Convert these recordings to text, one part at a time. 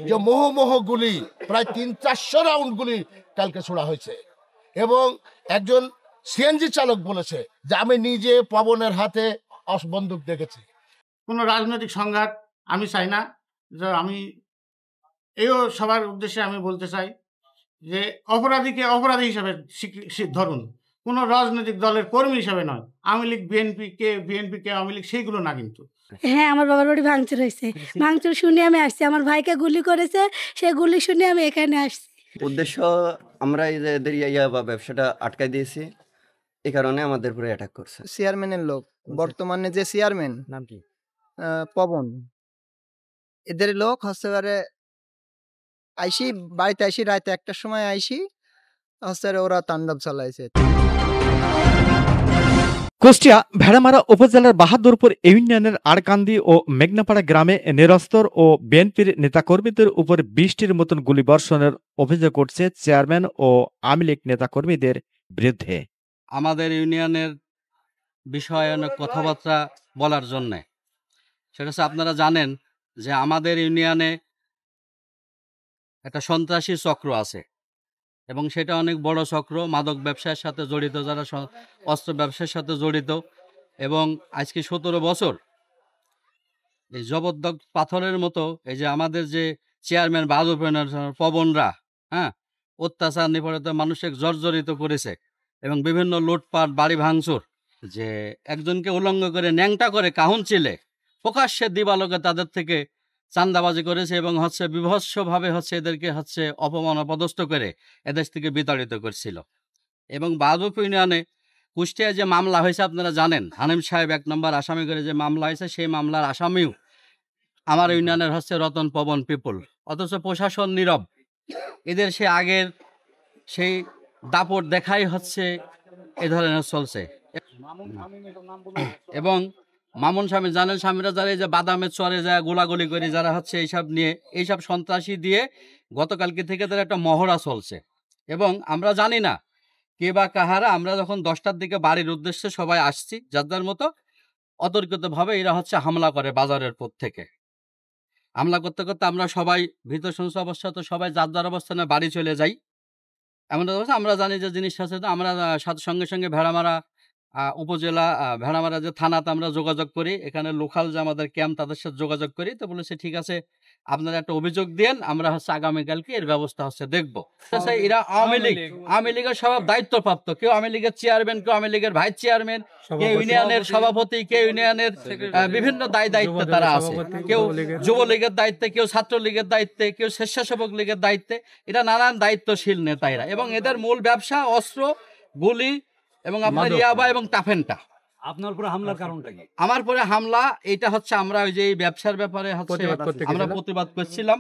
যে মোহ গুলি প্রায় 300-400 রাউন্ড গুলি কালকে ছোড়া হয়েছে। এবং একজন সিএনজি চালক বলেছে যে আমি নিজে পবনের হাতে বন্দুক দেখেছি। কোনো রাজনৈতিক সংঘাত আমি চাই না। যে আমি এও সবার উদ্দেশ্যে আমি বলতে চাই যে অপরাধীকে অপরাধী হিসাবে ধরুন, কোনো রাজনৈতিক দলের কর্মী হিসাবে নয়। আওয়ামী লীগ বিএনপি কে আওয়ামী লীগ সেইগুলো না কিন্তু। হ্যাঁ, আমার বাবার বাড়ি ভাঙচুর হয়েছে। ভাঙচুর শুনে আমি আসছি। আমার ভাইকে গুলি করেছে, সে গুলি শুনে আমি এখানে আসছি। উদ্দেশ্য আমরা এদের বা ব্যবসাটা আটকাই দিয়েছি, এই কারণে আমাদের উপরে অ্যাটাক করছে। চেয়ারম্যানের লোক, বর্তমানে যে চেয়ারম্যান নাম কি? পবন, এদের লোক হচ্ছে আইসি বাড়িতে আইসি রাতে 1টার সময় আইসি হচ্ছে ওরা তাণ্ডব চালাইছে। কুষ্টিয়া ভেড়ামারা উপজেলার বাহাদুরপুর ইউনিয়নের আড়কান্দি ও মেঘনাপাড়া গ্রামে নিরস্তর ও বিএনপির নেতাকর্মীদের উপর 20টির মতন গুলিবর্ষণের অভিযোগ উঠছে চেয়ারম্যান ও আওয়ামী লীগ নেতাকর্মীদের বিরুদ্ধে। আমাদের ইউনিয়নের বিষয়ে অনেক কথাবার্তা বলার জন্যে, সেটা হচ্ছে আপনারা জানেন যে আমাদের ইউনিয়নে একটা সন্ত্রাসী চক্র আছে এবং সেটা অনেক বড় চক্র, মাদক ব্যবসার সাথে জড়িত, যারা অস্ত্র ব্যবসার সাথে জড়িত। এবং আজকে 17 বছর এই জবরদস্ত পাথরের মতো এই যে আমাদের যে চেয়ারম্যান বাহাদুর পবনরা অত্যাচার নিপীড়িত মানুষকে জর্জরিত করেছে এবং বিভিন্ন লুটপাট, বাড়ি ভাঙচুর, যে একজনকে উলঙ্গ করে ন্যাংটা করে কাহুনচিলে প্রকাশ্যে দিবালোকে তাদের থেকে চাঁদাবাজি করেছে এবং বিভৎসভাবে এদেরকে অপমান অপদস্থ করে এদেশ থেকে বিতাড়িত করছিল। এবং বাহাদুরপুর ইউনিয়নে কুষ্টিয়ায় যে মামলা হয়েছে আপনারা জানেন, হানিম সাহেব 1 নম্বর আসামি করে যে মামলা হয়েছে, সেই মামলার আসামিও আমার ইউনিয়নের রতন পবন পিপুল। অথচ প্রশাসন নীরব। এদের সে আগের সেই দাপট দেখাই এ ধরনের চলছে। এবং মামুন স্বামী জানেন, স্বামীরা যারা এই যে বাদামের চরে যায় গোলাগুলি করে যারা এইসব নিয়ে, এইসব সন্ত্রাসী দিয়ে গতকালকে থেকে তাদের একটা মহড়া চলছে। এবং আমরা জানি না কে বা কাহারা, আমরা যখন 10টার দিকে বাড়ির উদ্দেশ্যে সবাই আসছি যার মতো, অতর্কিতভাবে এরা হামলা করে বাজারের পর থেকে। হামলা করতে করতে আমরা সবাই ভীত সন্ত্রস্ত অবস্থা, তো সবাই যার অবস্থানে বাড়ি চলে যাই। এমন অবস্থা আমরা জানি যে জিনিসটা আছে, তো আমরা সঙ্গে সঙ্গে ভেড়ামারা উপজেলা ভেড়ামারা যে থানাতে আমরা যোগাযোগ করি, এখানে লোকাল যে আমাদের ক্যাম্প তাদের সাথে যোগাযোগ করি। তো বলেছে ঠিক আছে, আপনারা একটা অভিযোগ দেন, আমরা আগামীকালকে এর ব্যবস্থা দেখব। এরা আওয়ামী লীগের সব দায়িত্বপ্রাপ্ত, কেউ আওয়ামী লীগের চেয়ারম্যান, কেউ আওয়ামী লীগের ভাইস চেয়ারম্যান, কেউ ইউনিয়নের সভাপতি, কেউ ইউনিয়নের বিভিন্ন দায়িত্বে তারা আছে, কেউ যুবলীগের দায়িত্বে, কেউ ছাত্রলীগের দায়িত্বে, কেউ স্বেচ্ছাসেবক লীগের দায়িত্বে। এটা নানান দায়িত্বশীল নেতা এরা। এবং এদের মূল ব্যবসা অস্ত্র, গুলি এবং আপনার ইয়াবা এবং টাফেনটা। আপনার উপরে হামলার কারণটা কি? আমার পরে হামলা এটা আমরা ওই যে এই ব্যবসার ব্যাপারে আমরা প্রতিবাদ করছিলাম,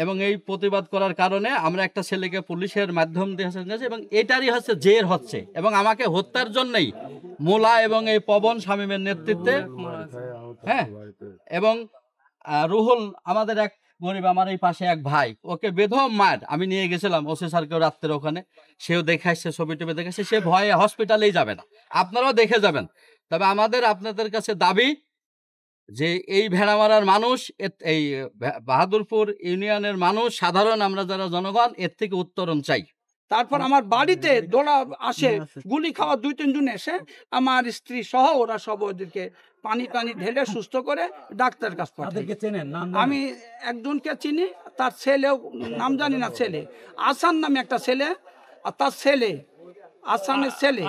এবং এই প্রতিবাদ করার কারণে আমরা একটা ছেলেকে পুলিশের মাধ্যম দিয়ে এবং এটারই জের এবং আমাকে হত্যার জন্যই মোলা এবং এই পবন শামীমের নেতৃত্বে, এবং রুহুল আমাদের এক গরিব, আমার এই পাশে এক ভাই, ওকে বেধম মার আমি নিয়ে গেছিলাম ওসি স্যারকে রাত্রে, ওখানে সেও দেখে আসছে, ছবি টবি দেখেছে, সে ভয়ে হসপিটালেই যাবে না, আপনারাও দেখে যাবেন। তবে আপনাদের কাছে দাবি যে এই ভেড়ামারার মানুষ, এই বাহাদুরপুর ইউনিয়নের মানুষ, সাধারণ আমরা যারা জনগণ, এর থেকে উত্তরণ চাই। তারপর আমার বাড়িতে দৌড়া আসে, গুলি খাওয়া 2-3 জন এসে আমার স্ত্রী সহ ওরা সব ওদেরকে পানি ঢেলে সুস্থ করে ডাক্তারের কাছে পাঠায়। আমি একজনকে চিনি, তার ছেলেও নাম জানি না, ছেলে আসান নামে একটা ছেলে, আর তার ছেলে আসানের ছেলে,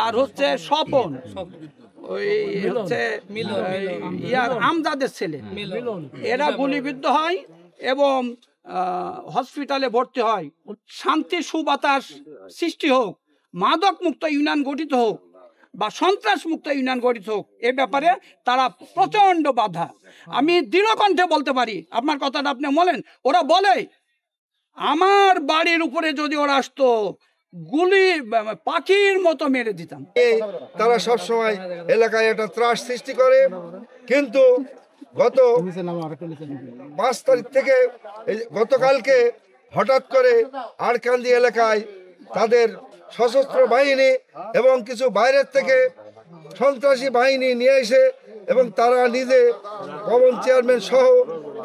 আর স্বপন, ওই আমজাদের ছেলে, এরা গুলিবিদ্ধ হয় এবং হসপিটালে ভর্তি হয়। শান্তি সুবাতাস সৃষ্টি হোক, মাদক মুক্ত ইউনিয়ন গঠিত হোক বা সন্ত্রাস মুক্ত ইউনিয়ন গঠিত হোক, এ ব্যাপারে তারা প্রচন্ড বাধা। আমি দৃঢ়কণ্ঠে বলতে পারি, আপনার কথাটা আপনি বলেন, ওরা বলে আমার বাড়ির উপরে যদি ওরা আসতো গুলি পাখির মতো মেরে দিতাম। তারা সব সময় এলাকায় একটা ত্রাস সৃষ্টি করে, কিন্তু গত 5 তারিখ থেকে গতকালকে হঠাৎ করে আড়কান্দি এলাকায় তাদের সশস্ত্র বাহিনী এবং কিছু বাইরের থেকে সন্ত্রাসী বাহিনী নিয়ে এসে এবং তারা নিজে পবন চেয়ারম্যান সহ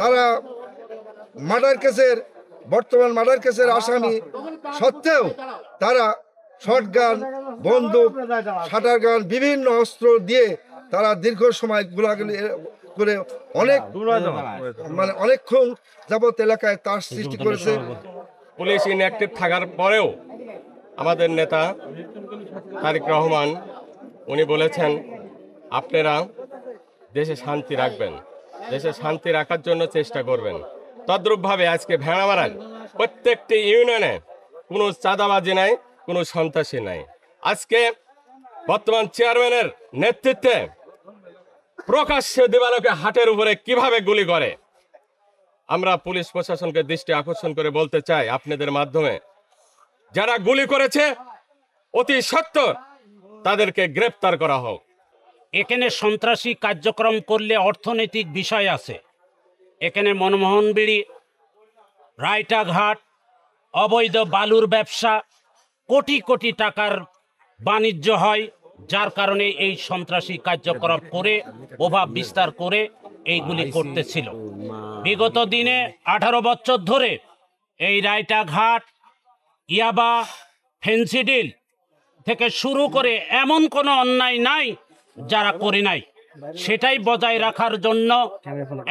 তারা বর্তমান মার্ডার কেসের আসামি সত্ত্বেও তারা শটগান, বন্দুক, শাটার গান, বিভিন্ন অস্ত্র দিয়ে তারা দীর্ঘ সময় গোলাগুলি করে অনেকক্ষণ যাবৎ এলাকায় তার সৃষ্টি করেছে। পুলিশ ইনঅ্যাক্টিভ থাকার পরেও আমাদের নেতা তারেক রহমান উনি বলেছেন আপনারা দেশে শান্তি রাখবেন, দেশে শান্তি রাখার জন্য চেষ্টা করবেন। তদ্রূপভাবে আজকে ভেড়ামারার প্রত্যেকটি ইউনিয়নে কোনো চাঁদাবাজি নাই, কোনো সন্ত্রাসী নাই। আজকে বর্তমান চেয়ারম্যানের নেতৃত্বে প্রকাশ্যে দিবালোকে হাটের উপরে কিভাবে গুলি করে, আমরা পুলিশ প্রশাসনকে দৃষ্টি আকর্ষণ করে বলতে চাই আপনাদের মাধ্যমে, যারা গুলি করেছে অতি সত্বর তাদেরকে গ্রেপ্তার করা হোক। এখানে সন্ত্রাসী কার্যক্রম করলে অর্থনৈতিক বিষয় আছে। এখানে মনমোহন বিড়ি, রায়টাঘাট, অবৈধ বালুর ব্যবসা, কোটি কোটি টাকার বাণিজ্য হয়, যার কারণে এই সন্ত্রাসী কার্যক্রম করে প্রভাব বিস্তার করে এইগুলি করতেছিল। বিগত দিনে 18 বছর ধরে এই রায়টাঘাট, ইয়াবা, ফেন্সিডিল থেকে শুরু করে এমন কোনো অন্যায় নাই যারা করে নাই, সেটাই বজায় রাখার জন্য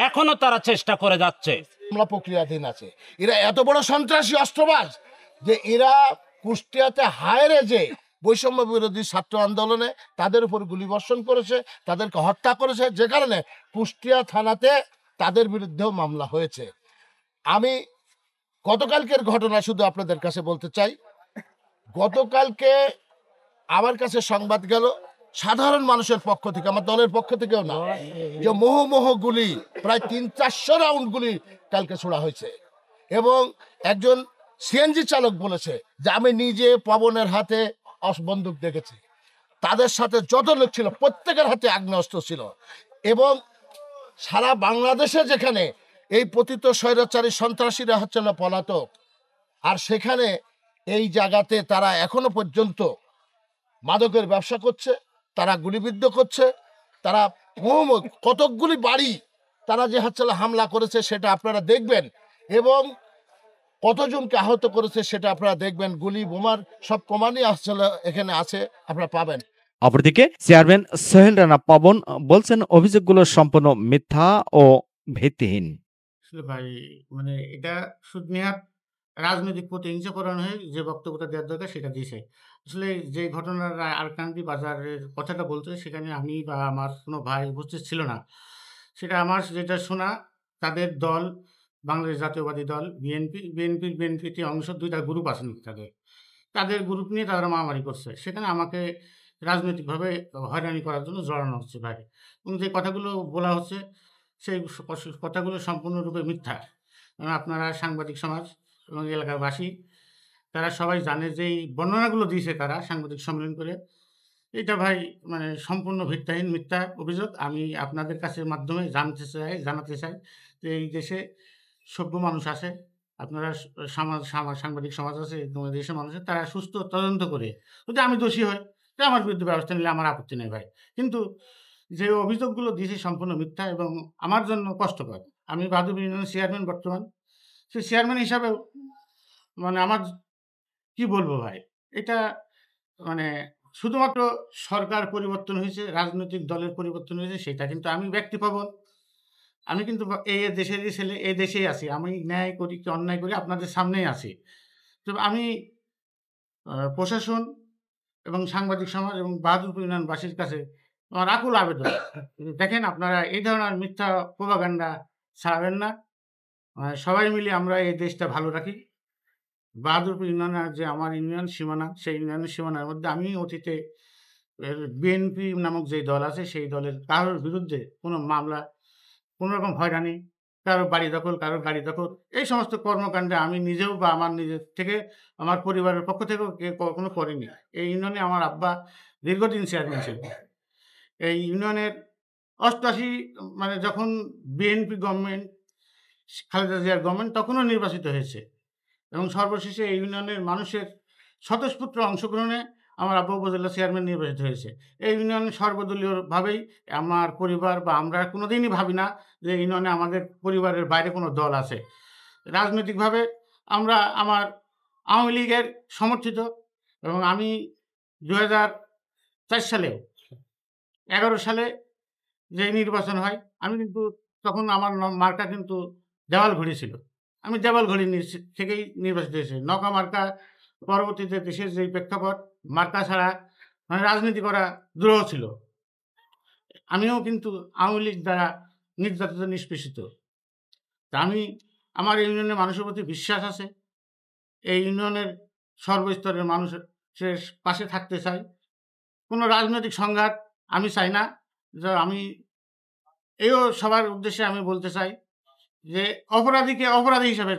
এখনো তারা চেষ্টা করে যাচ্ছে। মামলা প্রক্রিয়াধীন আছে। এরা এত বড় সন্ত্রাসী অস্ত্রবাজ যে এরা কুষ্টিয়াতে হায়রে যে বৈষম্য বিরোধী ছাত্র আন্দোলনে তাদের উপর গুলিবর্ষণ করেছে, তাদেরকে হত্যা করেছে, যে কারণে কুষ্টিয়া থানাতে তাদের বিরুদ্ধেও মামলা হয়েছে। আমি গতকালকের ঘটনা শুধু আপনাদের কাছে বলতে চাই। গতকালকে আমার কাছে সংবাদ গেল সাধারণ মানুষের পক্ষ থেকে, আমার দলের পক্ষ থেকেও না, যে মোহ গুলি প্রায় 300-400 রাউন্ড গুলি কালকে ছোড়া হয়েছে। এবং একজন সিএনজি চালক বলেছে যে আমি নিজে পবনের হাতে বন্দুক দেখেছি। তাদের সাথে যত লোক ছিল প্রত্যেকের হাতে আগ্নেয়াস্ত্র ছিল। এবং সারা বাংলাদেশে যেখানে এই পতিত স্বৈরাচারী সন্ত্রাসীরা হচ্ছে না পলাতক, আর সেখানে এই জায়গাতে তারা এখনো পর্যন্ত মাদকের ব্যবসা করছে, তারা গুলিবিদ্ধ করছে, তারা কতকগুলি বাড়ি তারা যে হচ্ছে হামলা করেছে সেটা আপনারা দেখবেন, এবং কতজনকে আহত করেছে সেটা আপনারা দেখবেন। গুলি বোমার সব প্রমাণই আসলে এখানে আছে, আপনারা পাবেন। অপরদিকে চেয়ারম্যান সোহেল রানা পবন বলছেন অভিযোগগুলো সম্পূর্ণ মিথ্যা ও ভিত্তিহীন। আসলে ভাই মানে এটা সুদনিহাত রাজনৈতিক প্রতিহিংসাকরণ হয়ে যে বক্তব্যটা দেওয়ার দরকার সেটা দিয়েছে। আসলে যে ঘটনার আরকান্দি বাজারের কথাটা বলতে, সেখানে আমি বা আমার কোনো ভাই উপস্থিত ছিল না। সেটা আমার যেটা শোনা, তাদের দল বাংলাদেশ জাতীয়বাদী দল বিএনপিতে অংশ 2টা গ্রুপ আছে তাদের গ্রুপ নিয়ে তারা মারামারি করছে। সেখানে আমাকে রাজনৈতিকভাবে হয়রানি করার জন্য জড়ানো হচ্ছে ভাই, এবং যে কথাগুলো বলা হচ্ছে সেই কথাগুলো সম্পূর্ণরূপে মিথ্যা। কারণ আপনারা সাংবাদিক সমাজ এবং এলাকাবাসী তারা সবাই জানে যে এই বর্ণনাগুলো দিয়েছে তারা সাংবাদিক সম্মেলন করে, এটা ভাই মানে সম্পূর্ণ ভিত্তিহীন মিথ্যা অভিযোগ। আমি আপনাদের কাছে মাধ্যমে জানাতে চাই যে এই দেশে সভ্য মানুষ আছে, আপনারা সাংবাদিক সমাজ আছে, দেশের মানুষ আছে, তারা সুস্থ তদন্ত করে যদি আমি দোষী হই তো আমার বিরুদ্ধে ব্যবস্থা নিলে আমার আপত্তি নেই ভাই। কিন্তু যে অভিযোগগুলো দিয়েছে সম্পূর্ণ মিথ্যা এবং আমার জন্য কষ্টকর। আমি বাহাদুরপুর ইউনিয়নের চেয়ারম্যান বর্তমান, সেই চেয়ারম্যান হিসাবেও মানে আমার কি বলবো ভাই, এটা মানে শুধুমাত্র সরকার পরিবর্তন হয়েছে, রাজনৈতিক দলের পরিবর্তন হয়েছে সেটা, কিন্তু আমি ব্যক্তিপবন, আমি কিন্তু এই দেশেরই ছেলে, এই দেশেই আছি। আমি ন্যায় করি কি অন্যায় করি আপনাদের সামনেই আছি। তো আমি প্রশাসন এবং সাংবাদিক সমাজ এবং বাহাদুরপুর ইউনিয়নবাসীর কাছে আমার আকুল আবেদন, দেখেন আপনারা এই ধরনের মিথ্যা প্রোপাগান্ডা ছাড়াবেন না। সবাই মিলে আমরা এই দেশটা ভালো রাখি। বাহাদুরপুর ইউনিয়নের যে আমার ইউনিয়ন সীমানা, সেই ইউনিয়নের সীমানার মধ্যে আমি অতীতে বিএনপি নামক যে দল আছে সেই দলের কারোর বিরুদ্ধে কোনো মামলা, কোনো রকম হয়রানি, কারোর বাড়ি দখল, কারোর গাড়ি দখল, এই সমস্ত কর্মকাণ্ডে আমি নিজেও বা আমার নিজের থেকে আমার পরিবারের পক্ষ থেকেও কখনো করিনি। এই ইউনিয়নে আমার আব্বা দীর্ঘদিন চেয়ারম্যান ছিলেন। এই ইউনিয়নের 88 মানে যখন বিএনপি গভর্নমেন্ট, খালেদা জিয়ার গভর্নমেন্ট, তখনও নির্বাচিত হয়েছে এবং সর্বশেষে এই ইউনিয়নের মানুষের স্বতঃস্ফূর্ত অংশগ্রহণে আমার আব্বা উপজেলা চেয়ারম্যান নির্বাচিত হয়েছে। এই ইউনিয়নে সর্বদলীয়ভাবেই আমার পরিবার বা আমরা কোনোদিনই ভাবি না যে ইউনিয়নে আমাদের পরিবারের বাইরে কোনো দল আছে। রাজনৈতিকভাবে আমরা আমার আওয়ামী লীগের সমর্থিত, এবং আমি 2004 সালে 11 সালে যে নির্বাচন হয়, আমি কিন্তু তখন আমার মার্কা কিন্তু দেওয়াল ঘড়ি ছিল। আমি দেওয়াল ঘড়ি থেকেই নির্বাচিত হয়েছি। নৌকা মার্কা পরবর্তীতে দেশের যে প্রেক্ষাপট, মার্কা ছাড়া মানে রাজনীতি করা দুরূহ ছিল। আমিও কিন্তু আওয়ামী লীগ দ্বারা নির্যাতিত, নিষ্পেষিত। তা আমি আমার ইউনিয়নের মানুষের প্রতি বিশ্বাস আছে। এই ইউনিয়নের সর্বস্তরের মানুষের পাশে থাকতে চাই। কোনো রাজনৈতিক সংঘাত আমি চাই না। যে আমি এও সবার উদ্দেশ্যে আমি বলতে চাই যে অপরাধীকে অপরাধী হিসাবে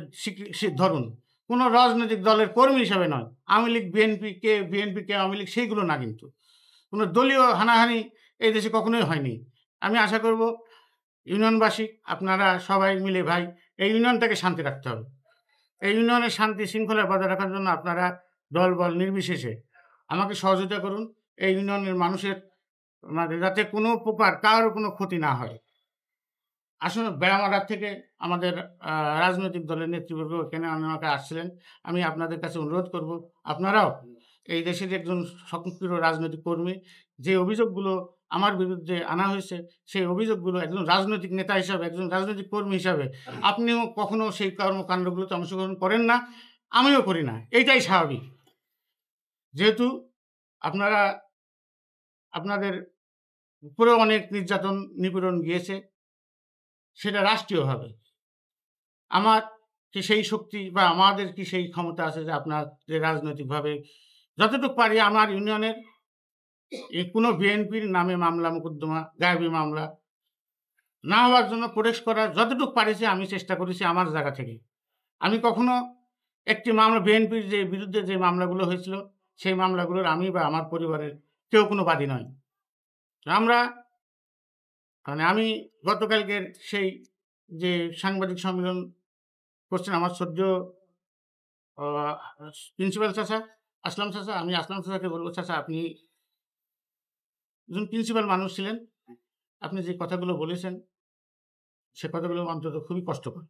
ধরুন, কোনো রাজনৈতিক দলের কর্মী হিসাবে নয়। আওয়ামী লীগ বিএনপি কে আওয়ামী লীগ সেইগুলো না, কিন্তু কোনো দলীয় হানাহানি এই দেশে কখনোই হয়নি। আমি আশা করব ইউনিয়নবাসী আপনারা সবাই মিলে ভাই এই ইউনিয়নটাকে শান্তি রাখতে হবে। এই ইউনিয়নের শান্তি শৃঙ্খলা বজায় রাখার জন্য আপনারা দল বল নির্বিশেষে আমাকে সহযোগিতা করুন। এই ইউনিয়নের মানুষের যাতে কোনো প্রকার কারো কোনো ক্ষতি না হয়। আসলে বেড়ামারার থেকে আমাদের রাজনৈতিক দলের নেতৃবর্গ এখানে আমাকে আসছিলেন। আমি আপনাদের কাছে অনুরোধ করব, আপনারাও এই দেশের একজন সক্রিয় রাজনৈতিক কর্মী, যে অভিযোগগুলো আমার বিরুদ্ধে আনা হয়েছে সেই অভিযোগগুলো একজন রাজনৈতিক নেতা হিসাবে, একজন রাজনৈতিক কর্মী হিসাবে আপনিও কখনো সেই কর্মকাণ্ডগুলোতে অংশগ্রহণ করেন না, আমিও করি না। এইটাই স্বাভাবিক। যেহেতু আপনারা আপনাদের উপরেও অনেক নির্যাতন নিপীড়ন গিয়েছে, সেটা রাষ্ট্রীয়ভাবে। আমার কি সেই শক্তি বা আমাদের কি সেই ক্ষমতা আছে যে আপনাদের রাজনৈতিকভাবে যতটুকু পারি আমার ইউনিয়নের কোনো বিএনপির নামে মামলা মোকদ্দমা, গায়েবী মামলা না হওয়ার জন্য প্রোটেক্ট করার যতটুকু পারিছি আমি চেষ্টা করেছি আমার জায়গা থেকে। আমি কখনো একটি মামলা বিএনপির যে বিরুদ্ধে যে মামলাগুলো হয়েছিল সেই মামলাগুলোর আমি বা আমার পরিবারের কেউ কোনো বাদী নয়। আমরা মানে আমি গতকালকের সেই যে সাংবাদিক সম্মেলন করছেন আমার শ্রদ্ধেয় প্রিন্সিপাল চাচা আসলাম চাচা, আমি আসলাম চাচাকে বলবো, চাচা আপনি একজন প্রিন্সিপাল মানুষ ছিলেন, আপনি যে কথাগুলো বলেছেন সে কথাগুলো অন্তত খুবই কষ্টকর।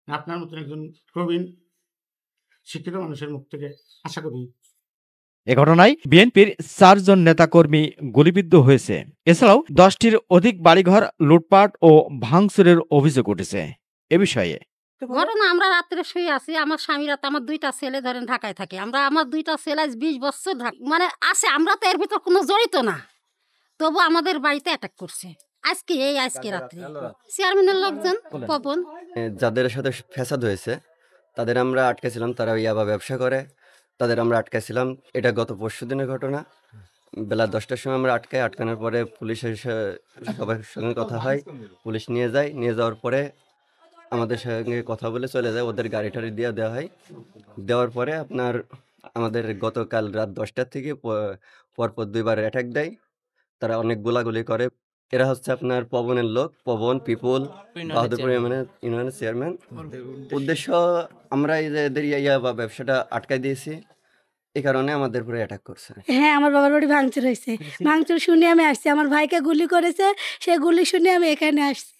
আপনার মতন একজন প্রবীণ শিক্ষিত মানুষের মুখ থেকে আশা করি। এ ঘটনায় বিএনপির 4 জন নেতাকর্মী গুলিবিদ্ধ হয়েছে। এছাড়াও 10টির অধিক বাড়িঘর লুটপাট ও ভাঙচুরের অভিযোগ উঠেছে। এ বিষয়ে ঘটনা, আমরা রাত্রে শুয়ে আছি, আমার স্বামী রাতে, আমার 2টা ছেলে ধরেন ঢাকায় থাকে, আমার 2টা ছেলে 20 বছর মানে আছে, আমরা তো এর ভিতর কোনো জড়িত না, তবু আমাদের বাড়িতে অ্যাটাক করছে আজকে রাত্রে চেয়ারম্যানের লোকজন পবন, যাদের সাথে ফ্যাসাদ হয়েছে তাদের আমরা আটকেছিলাম। তারা ইয়াবা ব্যবসা করে, তাদের আমরা আটকেছিলাম। এটা গত পরশুদিনের ঘটনা। বেলা 10টার সময় আমরা আটকানোর পরে পুলিশের সবার সঙ্গে কথা হয়, পুলিশ নিয়ে যায়। নিয়ে যাওয়ার পরে আমাদের সঙ্গে কথা বলে চলে যায়, ওদের গাড়ি টাড়ি দিয়ে দেওয়া হয়। দেওয়ার পরে আপনার আমাদের গতকাল রাত 10টার থেকে পরপর 2বার অ্যাটাক দেয়। তারা অনেক গোলাগুলি করে। এরা হচ্ছে আপনার পবনের লোক, পবন পিপুল, বাহাদুরপুর ইউনিয়নের চেয়ারম্যান। উদ্দেশ্য আমরা এদের ইয়াবা ব্যবসাটা আটকাই দিয়েছি, এই কারণে আমাদের উপরে অ্যাটাক করছে। হ্যাঁ, আমার বাবার বাড়ি ভাঙচুর হয়েছে। ভাঙচুর শুনে আমি আসছি, আমার ভাইকে গুলি করেছে, সে গুলি শুনে আমি এখানে আসছি।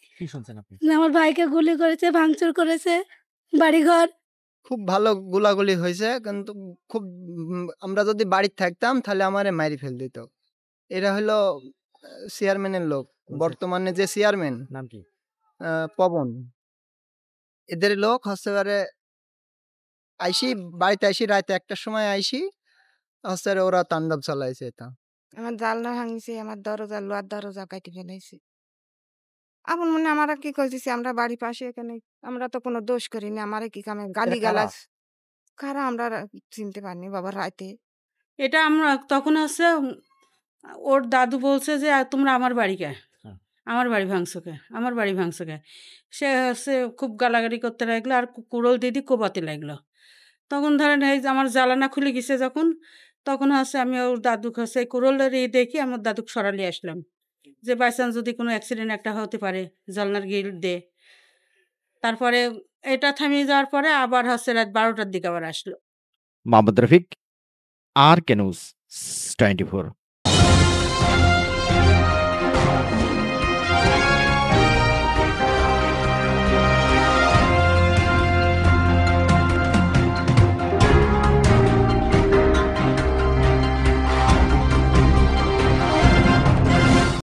আমার ভাইকে গুলি করেছে, ভাঙচুর করেছে বাড়িঘর। খুব ভালো গোলাগুলি হয়েছে, কিন্তু খুব আমরা যদি বাড়িতে থাকতাম তাহলে আমারে মারি ফেল দিত। এরা হলো চেয়ারম্যানের লোক, বর্তমানে যে চেয়ারম্যান নাম কি? পবন। এদের লোক হচ্ছে বাড়িতে আইসি রাতে 1টার সময় আইসি হচ্ছে ওরা তাণ্ডব চালাইছে। এটা আমার জানলা ভাঙিছে, আমার দরজা লোহার দরজা কাটি ফেলাইছে। আপন মনে আমরা কি করতেছি, আমরা বাড়ি পাশে এখানে, আমরা তো কোনো দোষ করিনি। আমারে কি কামে গালি গালাজ কারা আমরা চিনতে পারিনি বাবা রাতে। এটা আমরা তখন হচ্ছে ওর দাদু বলছে যে তোমরা আমার বাড়ি কে, আমার বাড়ি ভাঙছো কে, আমার বাড়ি ভাঙছো কে। সে হচ্ছে খুব গালাগালি করতে লাগলো আর কুড়োল দিদি কোবাতে লাগলো। তখন ধরেন এই যে আমার জ্বালানা খুলে গেছে যখন, তখন হচ্ছে আমি ওর দাদুক হচ্ছে কুড়োলের দেখি আমার দাদুক সরালি আসলাম, যে বাই চান্স যদি কোনো অ্যাক্সিডেন্ট একটা হতে পারে, জানলার গিল দে। তারপরে এটা থামিয়ে যাওয়ার পরে আবার হচ্ছে রাত 12টার দিকে আবার আসলো। Mohammad Rafiq, RK News 24।